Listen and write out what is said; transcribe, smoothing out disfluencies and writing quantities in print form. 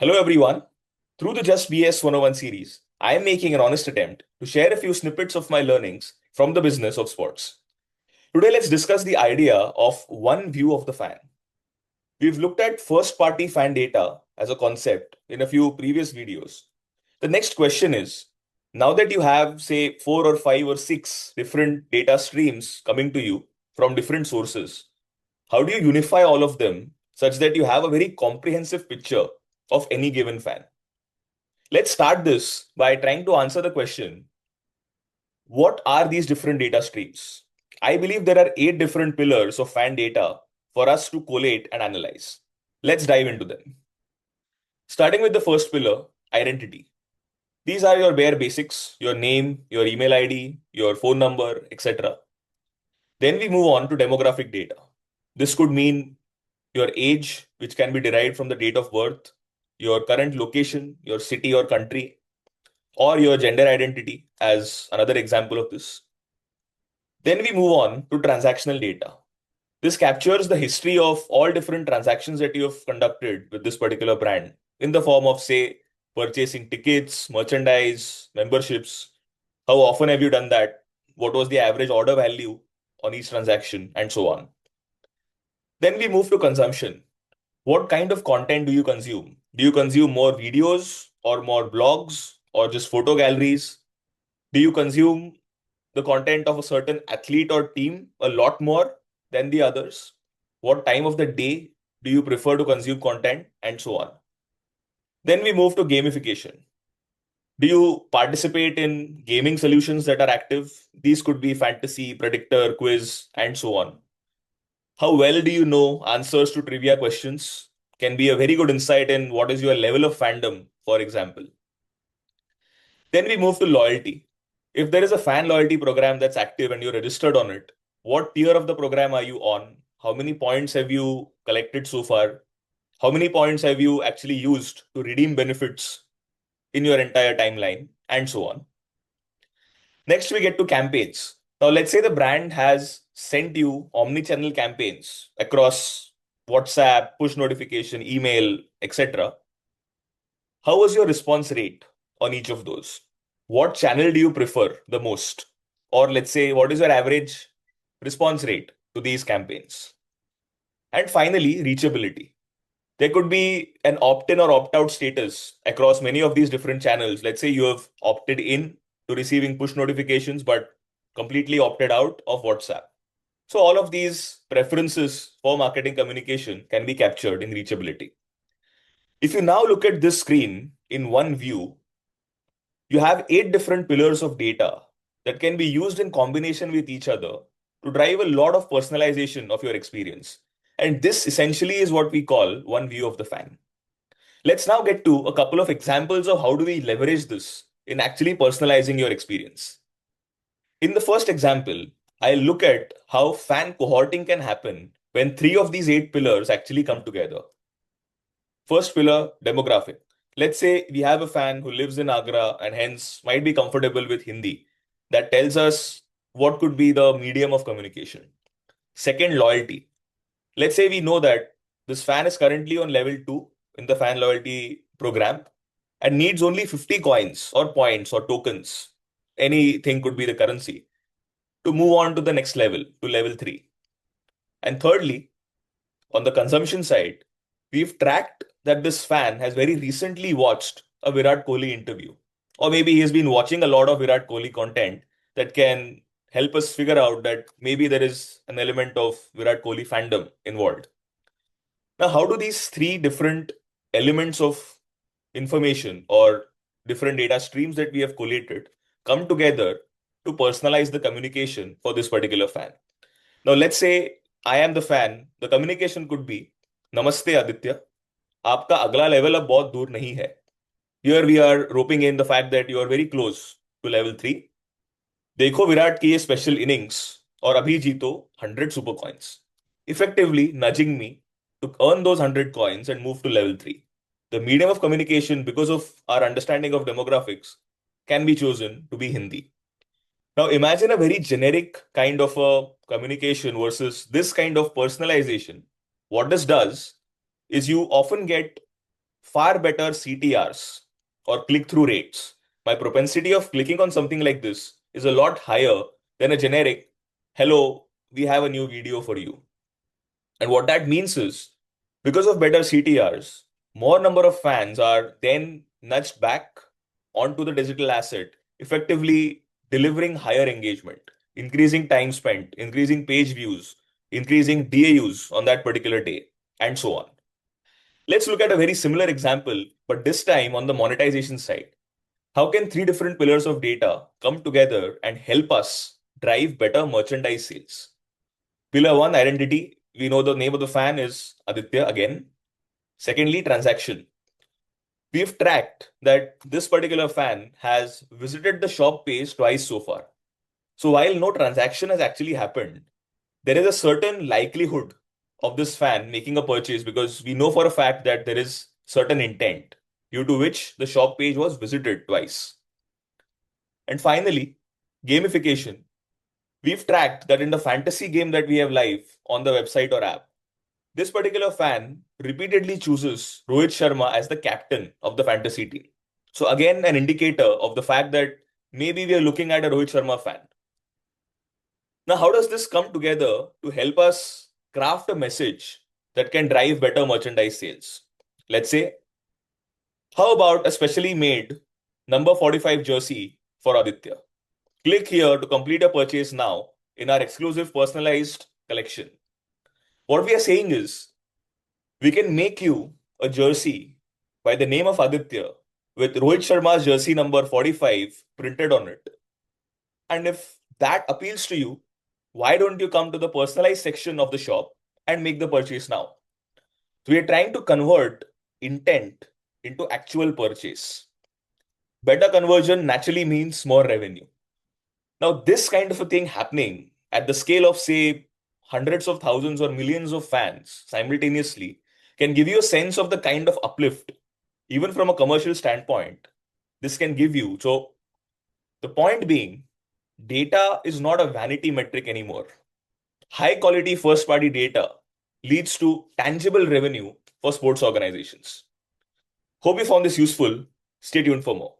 Hello, everyone. Through the Just BS 101 series, I am making an honest attempt to share a few snippets of my learnings from the business of sports. Today, let's discuss the idea of one view of the fan. We've looked at first party fan data as a concept in a few previous videos. The next question is, now that you have, say, four or five or six different data streams coming to you from different sources, how do you unify all of them such that you have a very comprehensive picture of any given fan? Let's start this by trying to answer the question, what are these different data streams? I believe there are eight different pillars of fan data for us to collate and analyze. Let's dive into them. Starting with the first pillar, identity. These are your bare basics, your name, your email ID, your phone number, etc. Then we move on to demographic data. This could mean your age, which can be derived from the date of birth, your current location, your city or country, or your gender identity as another example of this. Then we move on to transactional data. This captures the history of all different transactions that you have conducted with this particular brand in the form of, say, purchasing tickets, merchandise, memberships. How often have you done that? What was the average order value on each transaction, and so on. Then we move to consumption. What kind of content do you consume? Do you consume more videos or more blogs or just photo galleries? Do you consume the content of a certain athlete or team a lot more than the others? What time of the day do you prefer to consume content, and so on? Then we move to gamification. Do you participate in gaming solutions that are active? These could be fantasy, predictor, quiz, and so on. How well do you know answers to trivia questions? Can be a very good insight in what is your level of fandom, for example. Then we move to loyalty. If there is a fan loyalty program that's active and you're registered on it, what tier of the program are you on? How many points have you collected so far? How many points have you actually used to redeem benefits in your entire timeline? And so on. Next, we get to campaigns. Now, let's say the brand has sent you omni-channel campaigns across WhatsApp, push notification, email, etc. How was your response rate on each of those? What channel do you prefer the most? Or let's say, what is your average response rate to these campaigns? And finally, reachability. There could be an opt-in or opt-out status across many of these different channels. Let's say you have opted in to receiving push notifications, but completely opted out of WhatsApp. So all of these preferences for marketing communication can be captured in reachability. If you now look at this screen in one view, you have eight different pillars of data that can be used in combination with each other to drive a lot of personalization of your experience. And this essentially is what we call one view of the fan. Let's now get to a couple of examples of how do we leverage this in actually personalizing your experience. In the first example, I'll look at how fan cohorting can happen when three of these eight pillars actually come together. First pillar, demographic. Let's say we have a fan who lives in Agra and hence might be comfortable with Hindi. That tells us what could be the medium of communication. Second, loyalty. Let's say we know that this fan is currently on level 2 in the fan loyalty program and needs only 50 coins or points or tokens. Anything could be the currency to move on to the next level, to level 3. And thirdly, on the consumption side, we've tracked that this fan has very recently watched a Virat Kohli interview. Or maybe he's been watching a lot of Virat Kohli content that can help us figure out that maybe there is an element of Virat Kohli fandom involved. Now, how do these three different elements of information or different data streams that we have collated come together to personalize the communication for this particular fan? Now, let's say I am the fan. The communication could be, Namaste Aditya. आपका अगला level अब बहुत दूर नहीं है. Here we are roping in the fact that you are very close to level 3. देखो विराट की ये स्पेशल इनिंग्स और अभी जीतो 100 super coins. Effectively nudging me to earn those 100 coins and move to level 3. The medium of communication, because of our understanding of demographics, can be chosen to be Hindi. Now imagine a very generic kind of a communication versus this kind of personalization. What this does is you often get far better CTRs or click-through rates. My propensity of clicking on something like this is a lot higher than a generic, hello, we have a new video for you. And what that means is, because of better CTRs, more number of fans are then nudged back onto the digital asset, effectively delivering higher engagement, increasing time spent, increasing page views, increasing DAUs on that particular day, and so on. Let's look at a very similar example, but this time on the monetization side. How can three different pillars of data come together and help us drive better merchandise sales? Pillar one, identity. We know the name of the fan is Aditya again. Secondly, transaction. We've tracked that this particular fan has visited the shop page twice so far. So while no transaction has actually happened, there is a certain likelihood of this fan making a purchase because we know for a fact that there is certain intent due to which the shop page was visited twice. And finally, gamification. We've tracked that in the fantasy game that we have live on the website or app, this particular fan repeatedly chooses Rohit Sharma as the captain of the fantasy team. So again, an indicator of the fact that maybe we are looking at a Rohit Sharma fan. Now, how does this come together to help us craft a message that can drive better merchandise sales? Let's say, how about a specially made number 45 jersey for Aditya? Click here to complete a purchase now in our exclusive personalized collection. What we are saying is, we can make you a jersey by the name of Aditya with Rohit Sharma's jersey number 45 printed on it. And if that appeals to you, why don't you come to the personalized section of the shop and make the purchase now? So we are trying to convert intent into actual purchase. Better conversion naturally means more revenue. Now, this kind of a thing happening at the scale of, say, hundreds of thousands or millions of fans simultaneously can give you a sense of the kind of uplift, even from a commercial standpoint, this can give you. So, the point being, data is not a vanity metric anymore. High quality first party data leads to tangible revenue for sports organizations. Hope you found this useful. Stay tuned for more.